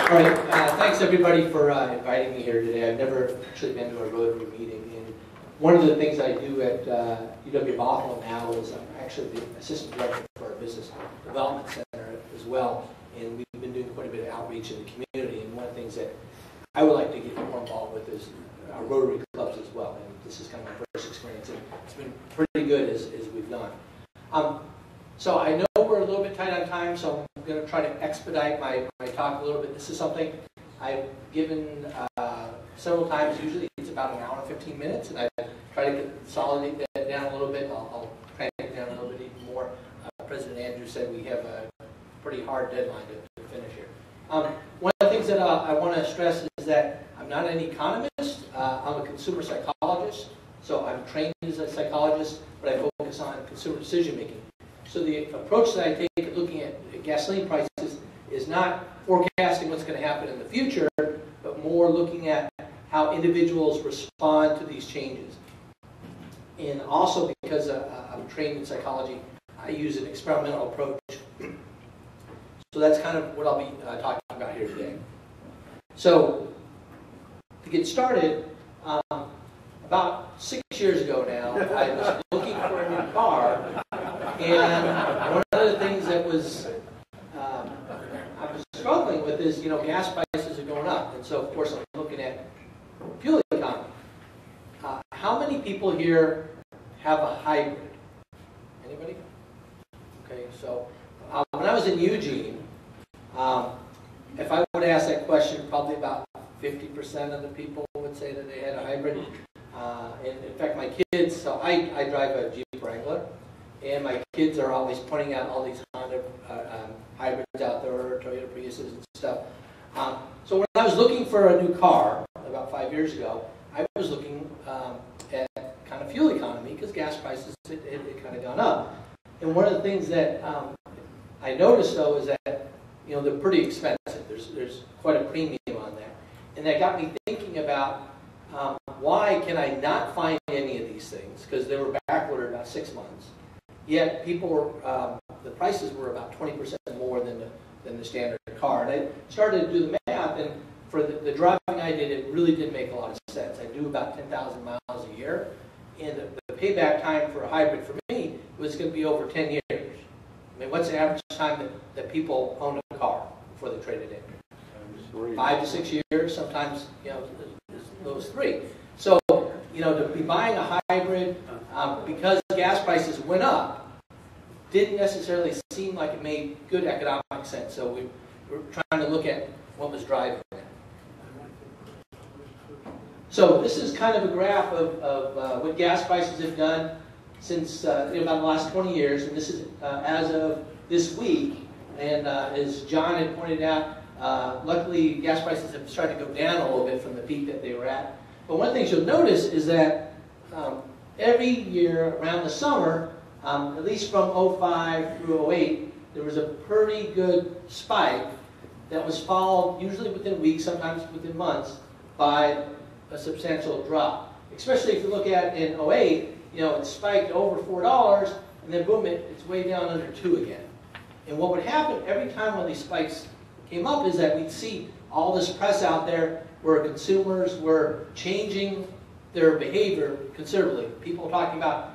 All right, thanks everybody for inviting me here today. I've never actually been to a Rotary meeting, and one of the things I do at UW-Bothell now is I'm actually the assistant director for our business development center as well, and we've been doing quite a bit of outreach in the community, and one of the things that I would like to get more involved with is our Rotary clubs as well, and this is kind of my first experience, and it's been pretty good as we've done. So I know we're a little bit tight on time, so I'm going to try to expedite my talk a little bit. This is something I've given several times. Usually it's about an hour and 15 minutes, and I try to consolidate that down a little bit. I'll crank it down a little bit even more. President Andrews said we have a pretty hard deadline to finish here. One of the things that I want to stress is that I'm not an economist. I'm a consumer psychologist, so I'm trained as a psychologist, but I focus on consumer decision making. So the approach that I take at looking at gasoline prices is not forecasting what's going to happen in the future, but more looking at how individuals respond to these changes. And also because I'm trained in psychology, I use an experimental approach. So that's kind of what I'll be talking about here today. So to get started, about 6 years ago now, I was looking for a new car. And one of the things that was I was struggling with is, gas prices are going up, and so of course I'm looking at fuel economy. How many people here have a hybrid? Anybody? Okay, so when I was in Eugene, if I would ask that question, probably about 50% of the people would say that they had a hybrid. And in fact, my kids, so I drive a Jeep Wrangler. And my kids are always pointing out all these Honda hybrids out there, Toyota Priuses and stuff. So when I was looking for a new car about 5 years ago, I was looking at kind of fuel economy because gas prices had kind of gone up. And one of the things that I noticed though is that they're pretty expensive. There's quite a premium on that, and that got me thinking about why can I not find any of these things because they were backordered about 6 months. Yet people were, the prices were about 20% more than the standard car. And I started to do the math, and for the driving I did, it really did make a lot of sense. I do about 10,000 miles a year, and the payback time for a hybrid for me was going to be over 10 years. I mean, what's the average time that people own a car before they trade it in? 5 to 6 years, sometimes, those 3. So, to be buying a hybrid because gas prices went up didn't necessarily seem like it made good economic sense. So we were trying to look at what was driving that. So this is kind of a graph of what gas prices have done since about the last 20 years, and this is as of this week. And as John had pointed out, luckily gas prices have started to go down a little bit from the peak that they were at. But one of the things you'll notice is that every year around the summer, at least from 05 through 08, there was a pretty good spike that was followed usually within weeks, sometimes within months, by a substantial drop. Especially if you look at in 08, it spiked over $4, and then boom, it's way down under 2 again. And what would happen every time when these spikes came up is that we'd see all this press out there where consumers were changing their behavior considerably. People talking about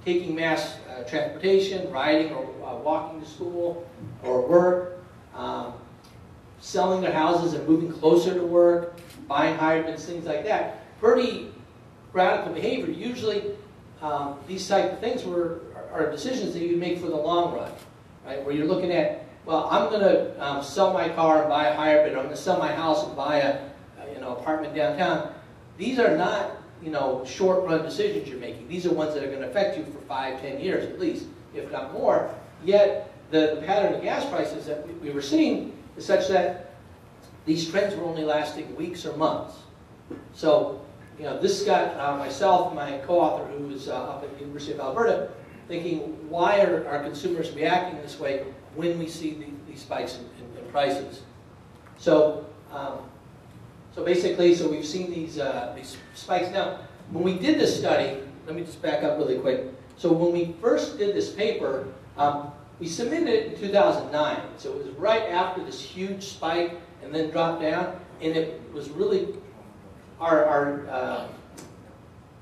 taking mass transportation, riding or walking to school or work, selling their houses and moving closer to work, buying hybrids, things like that. Pretty radical behavior. Usually these type of things are decisions that you make for the long run, right? Where you're looking at, well, I'm going to sell my car and buy a hybrid, or I'm going to sell my house and buy a apartment downtown. These are not short-run decisions you're making. These are ones that are going to affect you for 5, 10 years at least, if not more. Yet the pattern of gas prices that we were seeing is such that these trends were only lasting weeks or months. So this got myself and my co-author, who is up at the University of Alberta, thinking, why are consumers reacting this way when we see these spikes in prices? So basically, we've seen these spikes. Now, when we did this study, let me just back up really quick. So when we first did this paper, We submitted it in 2009, so it was right after this huge spike and then dropped down, and it was really, the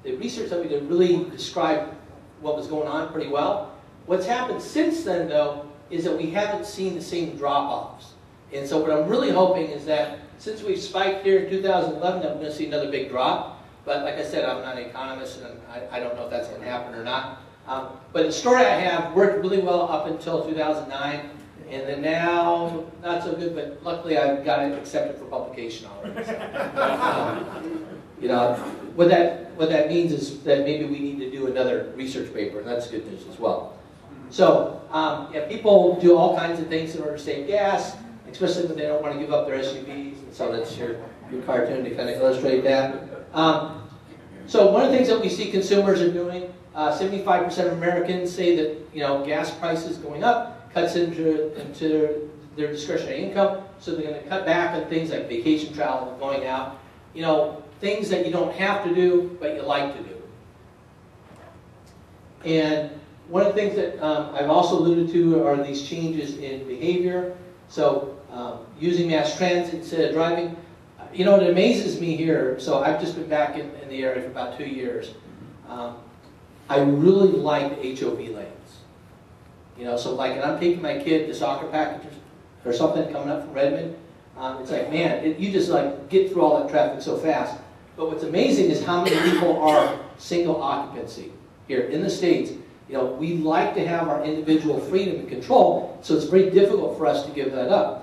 research that we did really described what was going on pretty well. What's happened since then, though, is that we haven't seen the same drop-offs. And so what I'm really hoping is that since we've spiked here in 2011, that we're going to see another big drop. But like I said, I'm not an economist, and I don't know if that's going to happen or not. But the story I have worked really well up until 2009, and then now, not so good, but luckily I've got it accepted for publication already. So, what that means is that maybe we need to do another research paper, and that's good news as well. So, yeah, people do all kinds of things in order to save gas, especially when they don't want to give up their SUVs, and so that's your cartoon to kind of illustrate that. So one of the things that we see consumers are doing, 75% of Americans say that gas prices going up cuts into their discretionary income, so they're going to cut back on things like vacation travel, going out, things that you don't have to do but you like to do. And one of the things that I've also alluded to are these changes in behavior. So using mass transit instead of driving. It amazes me here, so I've just been back in the area for about 2 years. I really like the HOV lanes. So like when I'm taking my kid to soccer packages or something coming up from Redmond, it's like, man, you just like get through all that traffic so fast. But what's amazing is how many people are single occupancy here in the States. We like to have our individual freedom and control, so it's very difficult for us to give that up.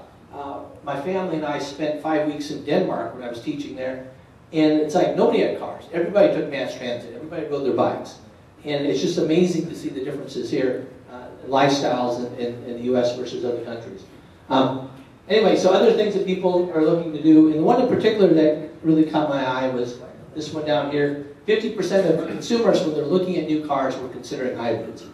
My family and I spent 5 weeks in Denmark when I was teaching there, and it's like nobody had cars. Everybody took mass transit. Everybody rode their bikes. And it's just amazing to see the differences here, lifestyles in the U.S. versus other countries. Anyway, so other things that people are looking to do, and the one in particular that really caught my eye was this one down here. 50% of consumers, when they're looking at new cars, were considering hybrids.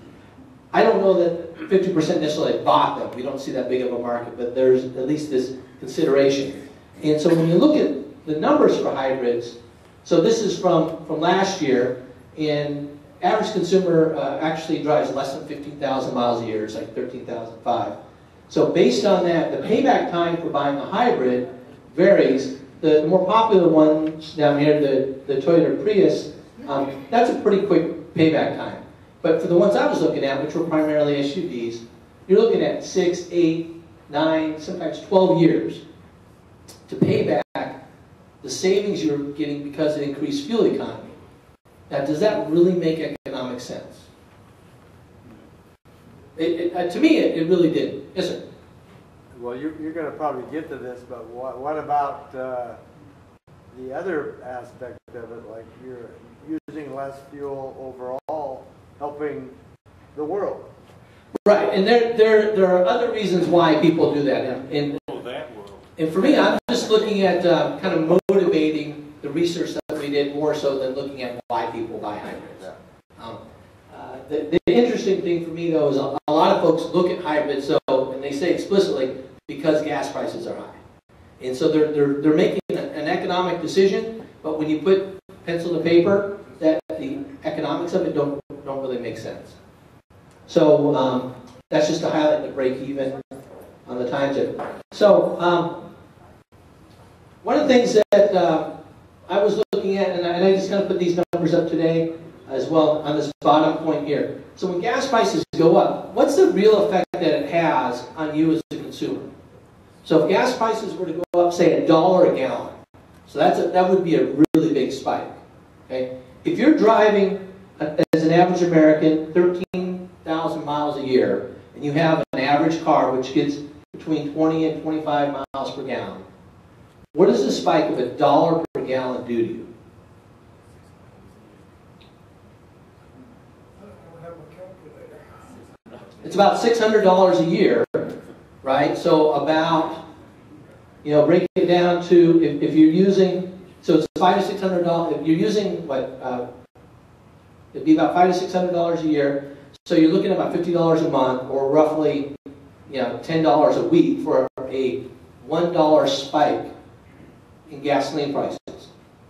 I don't know that 50% necessarily bought them. We don't see that big of a market, but there's at least this consideration. And so when you look at the numbers for hybrids, so this is from last year, and average consumer actually drives less than 15,000 miles a year. It's like 13,005. So based on that, the payback time for buying a hybrid varies. The more popular ones down here, the Toyota Prius, that's a pretty quick payback time. But for the ones I was looking at, which were primarily SUVs, you're looking at 6, 8, 9, sometimes 12 years to pay back the savings you're getting because of increased fuel economy. Now, does that really make economic sense? To me, it really did. Yes, sir? Well, you're going to probably get to this, but what about the other aspect of it, like you're using less fuel overall, helping the world? Right, and there are other reasons why people do that. And for me, I'm just looking at kind of motivating the research that we did more so than looking at why people buy hybrids. The interesting thing for me, though, is a lot of folks look at hybrids, and they say explicitly, because gas prices are high. And so they're making an economic decision, but when you put pencil to paper, that the economics of it don't really make sense. So that's just to highlight the break even on the time tip. So one of the things that I was looking at, and I just kind of put these numbers up today as well on this bottom point here. So when gas prices go up, what's the real effect that it has on you as a consumer? So if gas prices were to go up, say, $1 a gallon, so that would be a really big spike. Okay? If you're driving, as an average American, 13,000 miles a year, and you have an average car which gets between 20 and 25 miles per gallon, what does the spike of $1 per gallon do to you? It's about $600 a year, right? So about, break it down to, if you're using, so it's $500 to $600, if you're using, it'd be about $500 to $600 a year, so you're looking at about $50 a month, or roughly, $10 a week for a $1 spike in gasoline prices.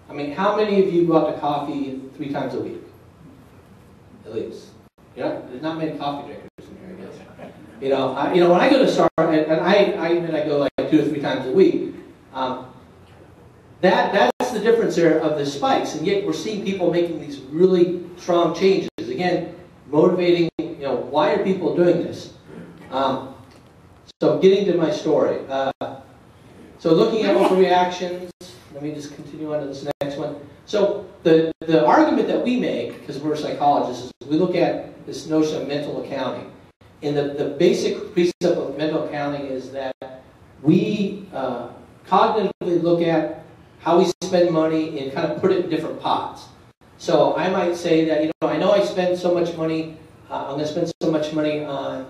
I mean, how many of you go out to coffee 3 times a week? At least. There's not many coffee drinkers in here, I guess. When I go to Star, and I go like 2 or 3 times a week, that's the difference there of the spikes, and yet we're seeing people making these really strong changes. Again, motivating, why are people doing this? So getting to my story. So looking at overreactions, let me just continue on to this next one. So the argument that we make, because we're psychologists, is we look at this notion of mental accounting. And the basic precept of mental accounting is that we cognitively look at how we spend money and kind of put it in different pots. So I might say that, I know I spend so much money, I'm going to spend so much money on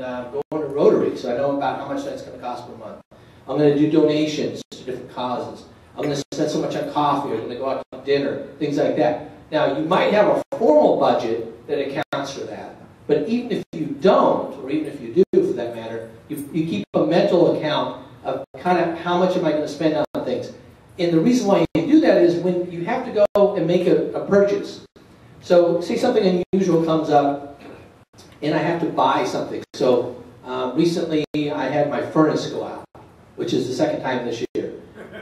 going to Rotary, so I know about how much that's going to cost per month. I'm going to do donations to different causes. I'm going to spend so much on coffee, I'm going to go out to dinner, things like that. Now, you might have a formal budget that accounts for that, but even if you don't, or even if you do for that matter, you keep a mental account of kind of how much am I going to spend on things. And the reason why you do that is when you have to go and make a purchase. So say something unusual comes up and I have to buy something. So recently I had my furnace go out, which is the 2nd time this year.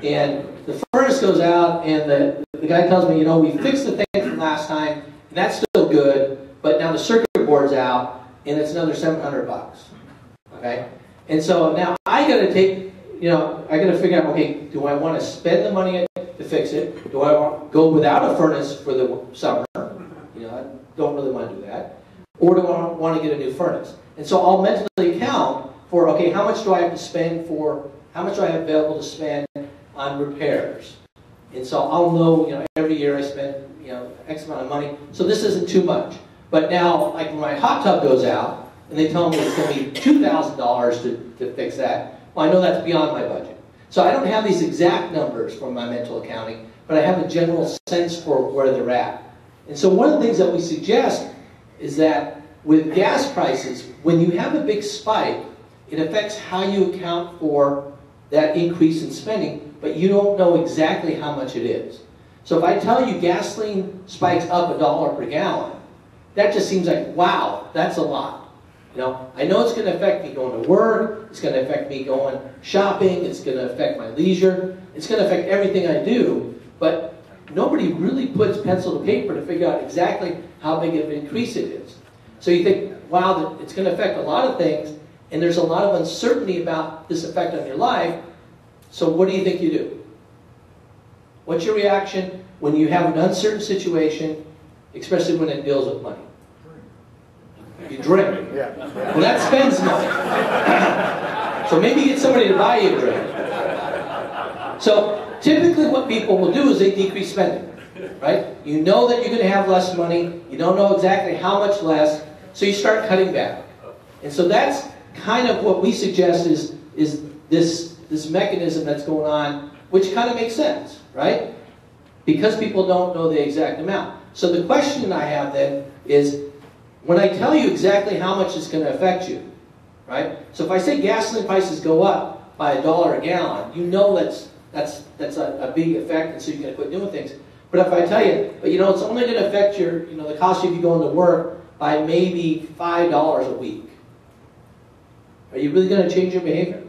And the furnace goes out and the guy tells me, we fixed the thing from last time and that's still good, but now the circuit board's out and it's another $700. Okay? And so now I got to take, I got to figure out, okay, do I want to spend the money to fix it? Do I want to go without a furnace for the summer? I don't really want to do that. Or do I want to get a new furnace? And so I'll mentally account for, okay, how much do I have to spend how much do I have available to spend on repairs? And so I'll know, every year I spend, X amount of money. So this isn't too much. But now, like when my hot tub goes out, and they tell me it's going to be $2,000 to fix that, well, I know that's beyond my budget. So I don't have these exact numbers for my mental accounting, but I have a general sense for where they're at. And so one of the things that we suggest is that with gas prices, when you have a big spike, it affects how you account for that increase in spending, but you don't know exactly how much it is. So if I tell you gasoline spikes up $1 per gallon, that just seems like, wow, that's a lot. I know it's going to affect me going to work, it's going to affect me going shopping, it's going to affect my leisure, it's going to affect everything I do, but nobody really puts pencil to paper to figure out exactly how big of an increase it is. So you think, wow, it's going to affect a lot of things, and there's a lot of uncertainty about this effect on your life, so what do you think you do? What's your reaction when you have an uncertain situation, especially when it deals with money? You drink. Yeah. Well, that spends money. So maybe get somebody to buy you a drink. So typically what people will do is they decrease spending, right? You know that you're going to have less money. You don't know exactly how much less, so you start cutting back. And so that's kind of what we suggest is this mechanism that's going on, which kind of makes sense, right? Because people don't know the exact amount. So the question I have then is, when I tell you exactly how much it's going to affect you, right? So if I say gasoline prices go up by $1 a gallon, you know that's a big effect, and so you're going to quit doing things. But if I tell you, but it's only going to affect your, the cost of you going to work by maybe $5 a week, are you really going to change your behavior?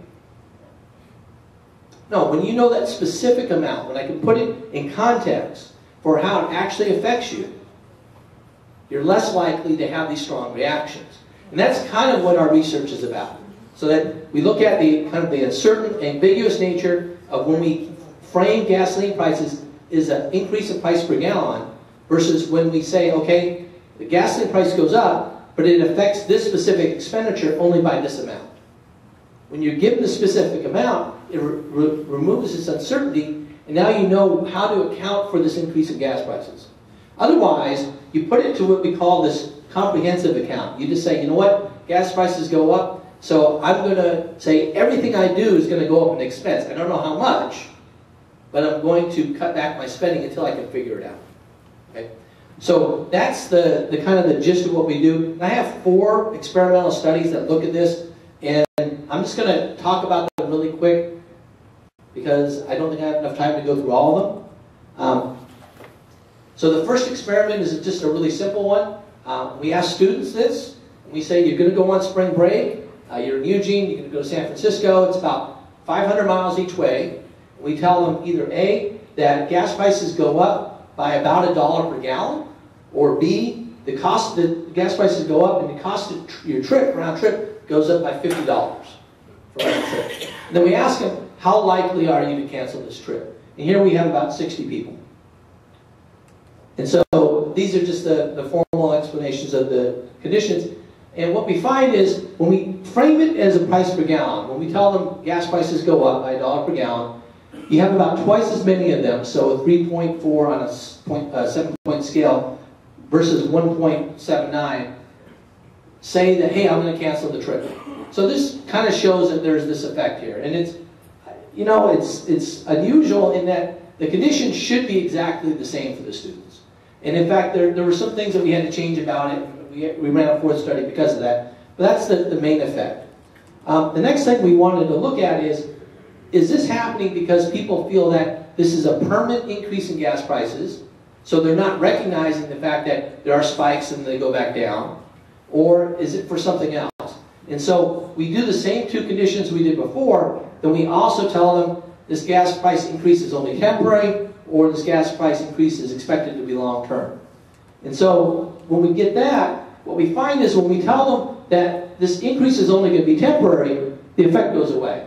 No, when you know that specific amount, when I can put it in context for how it actually affects you, you're less likely to have these strong reactions. And that's kind of what our research is about. So that we look at the kind of the uncertain, ambiguous nature of when we frame gasoline prices is an increase in price per gallon versus when we say, okay, the gasoline price goes up, but it affects this specific expenditure only by this amount. When you're given the specific amount, it removes this uncertainty, and now you know how to account for this increase in gas prices. Otherwise, you put it to what we call this comprehensive account. You just say, you know what, gas prices go up, so I'm going to say everything I do is going to go up in expense. I don't know how much, but I'm going to cut back my spending until I can figure it out. Okay? So that's the kind of the gist of what we do. And I have 4 experimental studies that look at this, and I'm just going to talk about them really quick because I don't think I have enough time to go through all of them. So the first experiment is just a really simple one. We ask students this, and we say, you're going to go on spring break, You're in Eugene, you can go to San Francisco, it's about 500 miles each way. We tell them either A, that gas prices go up by about $1 per gallon, or B, the gas prices go up and the cost of your trip, round trip, goes up by $50 for round trip. And then we ask them, how likely are you to cancel this trip? And here we have about 60 people. And so these are just the formal explanations of the conditions. And what we find is, when we frame it as a price per gallon, when we tell them gas prices go up by $1 per gallon, you have about twice as many of them, so 3.4 on a 7-point scale versus 1.79, say that, hey, I'm going to cancel the trip. So this kind of shows that there's this effect here. And it's, you know, it's unusual in that the conditions should be exactly the same for the students. And in fact, there were some things that we had to change about it. We ran a fourth study because of that. But that's the main effect. The next thing we wanted to look at is this happening because people feel that this is a permanent increase in gas prices, so they're not recognizing the fact that there are spikes and they go back down, or is it for something else? And so we do the same two conditions we did before, then we also tell them this gas price increase is only temporary, or this gas price increase is expected to be long-term. And so when we get that, what we find is when we tell them that this increase is only going to be temporary, the effect goes away.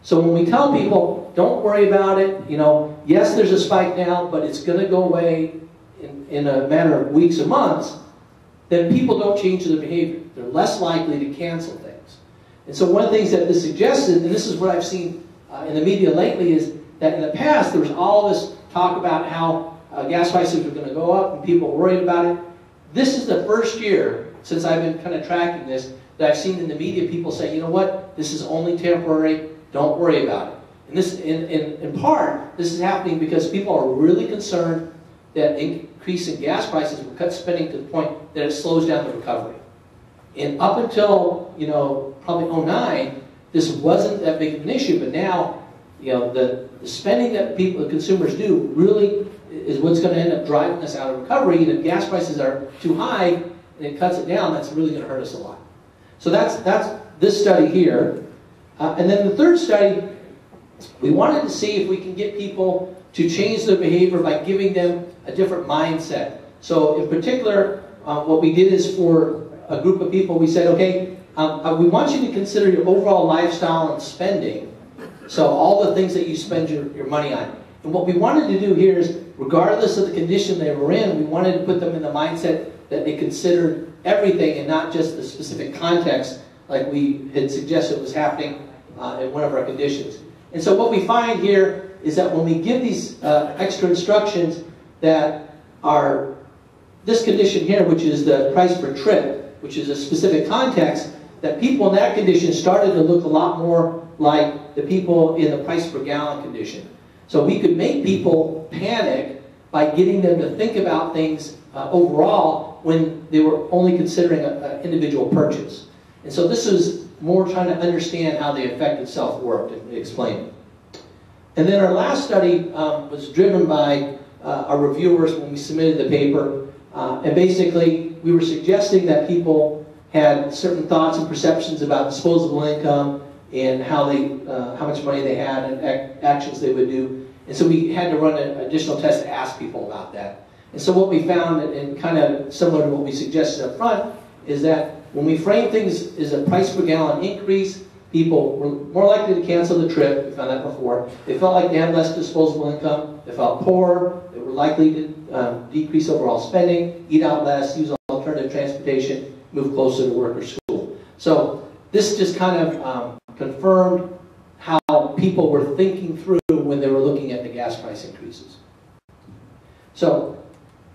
So when we tell people, don't worry about it, you know, yes, there's a spike now, but it's going to go away in a matter of weeks or months, then people don't change their behavior. They're less likely to cancel things. And so one of the things that this suggested, and this is what I've seen in the media lately, is that in the past there was all this talk about how gas prices were going to go up and people were worried about it. This is the first year since I've been kind of tracking this that I've seen in the media people say, you know what, this is only temporary. Don't worry about it. And this, in part, this is happening because people are really concerned that increase in gas prices will cut spending to the point that it slows down the recovery. And up until, you know, probably 2009, this wasn't that big of an issue, but now, you know, the spending that the consumers do really is what's going to end up driving us out of recovery. And if gas prices are too high and it cuts it down, that's really going to hurt us a lot. So that's this study here. And then the third study, we wanted to see if we can get people to change their behavior by giving them a different mindset. So in particular, what we did is for a group of people, we said, okay, we want you to consider your overall lifestyle and spending. So all the things that you spend your money on. And what we wanted to do here is, regardless of the condition they were in, we wanted to put them in the mindset that they considered everything and not just the specific context like we had suggested was happening in one of our conditions. And so what we find here is that when we give these extra instructions that are this condition here, which is the price per trip, which is a specific context, that people in that condition started to look a lot more like the people in the price per gallon condition. So we could make people panic by getting them to think about things overall when they were only considering an individual purchase. And so this is more trying to understand how the effect itself worked and explain it. And then our last study was driven by our reviewers when we submitted the paper. And basically, we were suggesting that people had certain thoughts and perceptions about disposable income and how much money they had and actions they would do. And so we had to run an additional test to ask people about that. And so what we found, and kind of similar to what we suggested up front, is that when we frame things as a price per gallon increase, people were more likely to cancel the trip. We found that before. They felt like they had less disposable income. They felt poorer. They were likely to decrease overall spending, eat out less, use alternative transportation, move closer to work or school. So this just kind of confirmed how people were thinking through when they were looking at the gas price increases. So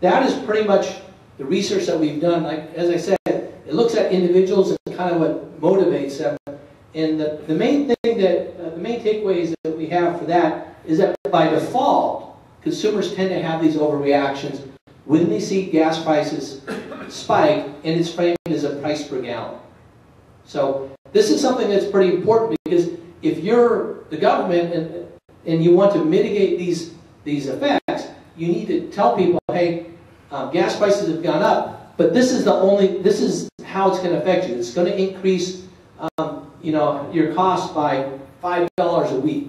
that is pretty much the research that we've done. Like, as I said, it looks at individuals and kind of what motivates them. And the main thing that, the main takeaways that we have for that is that by default, consumers tend to have these overreactions when they see gas prices spike and it's framed as a price per gallon. So this is something that's pretty important, because if you're the government and you want to mitigate these effects, you need to tell people, hey, gas prices have gone up, but this is how it's going to affect you. It's going to increase your cost by $5 a week,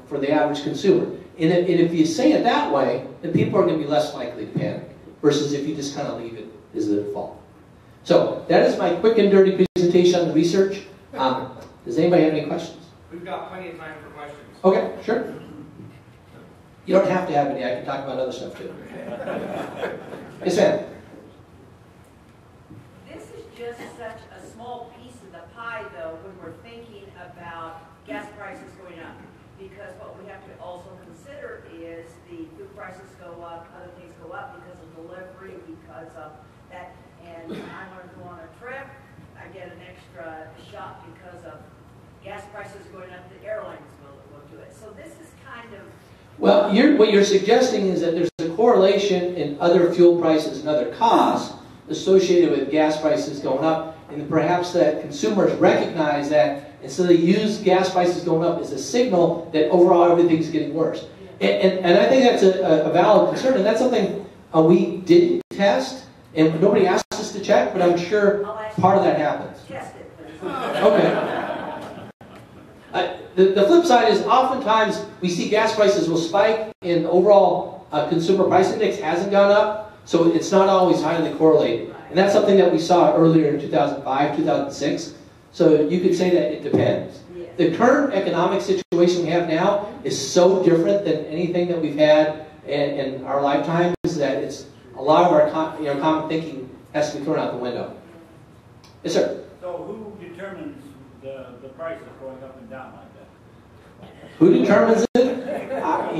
for the average consumer. And if you say it that way, then people are going to be less likely to panic, versus if you just kind of leave it as the default. So that is my quick and dirty presentation on the research. Does anybody have any questions? We've got plenty of time for questions. Okay, sure. You don't have to have any. I can talk about other stuff too. Yes, ma'am. This is just such a small piece of the pie, though, when we're thinking about gas prices going up. Because what we have to also consider is the food prices go up, other things go up because of delivery, because of that. And when I want to go on a trip, I get an extra shot because of gas prices going up. The airlines will do it. So this is kind of... Well, what you're suggesting is that there's a correlation in other fuel prices and other costs associated with gas prices going up, and perhaps that consumers recognize that, and so they use gas prices going up as a signal that overall everything's getting worse. And I think that's a valid concern, and that's something we didn't test, and nobody asked us to check, but I'm sure part of that happens. Test it. Okay. The flip side is oftentimes we see gas prices will spike and the overall consumer price index hasn't gone up, so it's not always highly correlated. And that's something that we saw earlier in 2005, 2006. So you could say that it depends. The current economic situation we have now is so different than anything that we've had in our lifetimes that it's a lot of our common thinking has to be thrown out the window. Yes, sir. So who determines the prices going up and down like that? Who determines it?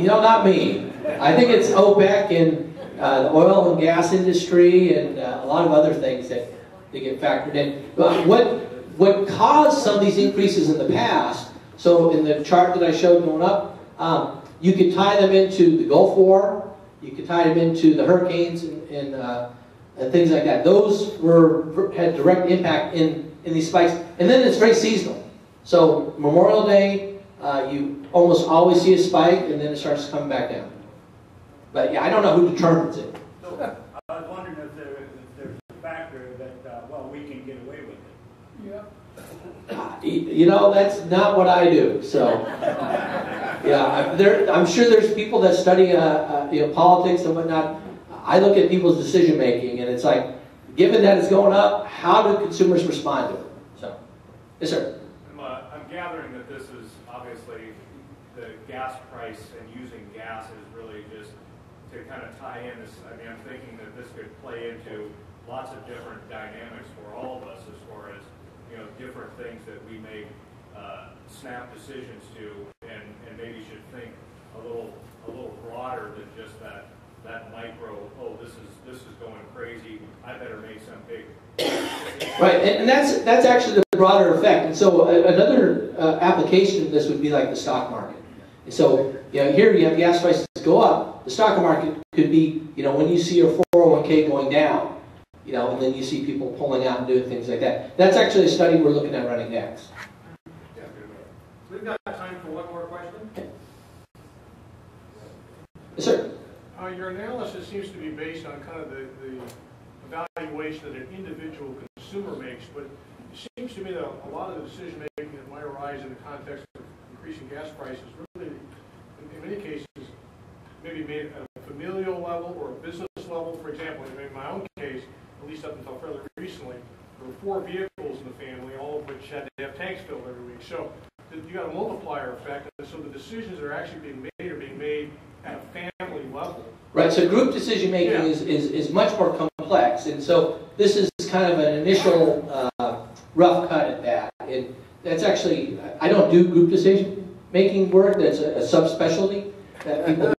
Not me. I think it's OPEC and the oil and gas industry and a lot of other things that they get factored in. But what caused some of these increases in the past, so in the chart that I showed going up, you could tie them into the Gulf War, you could tie them into the hurricanes and things like that. Those had direct impact in these spikes. And then it's very seasonal. So Memorial Day, you almost always see a spike, and then it starts coming back down. But yeah, I don't know who determines it. So I was wondering if there's a factor that, we can get away with it. Yeah. That's not what I do. So, yeah, I'm sure there's people that study, politics and whatnot. I look at people's decision making, and it's like, given that it's going up, how do consumers respond to it? So, yes, sir. I'm gathering that this is obviously the gas price and using gas is really just to kind of tie in this. I mean, I'm thinking that this could play into lots of different dynamics for all of us as far as different things that we make snap decisions to, and maybe should think a little broader than just that micro. Oh, this is going crazy. I better make some big. Right, and that's actually the broader effect. And so another application of this would be like the stock market. And so here you have gas prices go up. The stock market could be when you see your 401k going down. And then you see people pulling out and doing things like that. That's actually a study we're looking at running next. We've got time for one more question. Okay. Yes, sir. Your analysis seems to be based on kind of the evaluation that an individual consumer makes, but it seems to me that a lot of the decision making that might arise in the context of increasing gas prices really, in many cases, maybe made at a familial level or a business level. For example, in my own case, at least up until fairly recently, there were 4 vehicles in the family, all of which had to have tanks filled every week. So you got a multiplier effect, and so the decisions that are actually being made are being made at a family level. Right, so group decision making is much more complex, and so this is kind of an initial rough cut at that. And that's actually, I don't do group decision making work, that's a subspecialty that people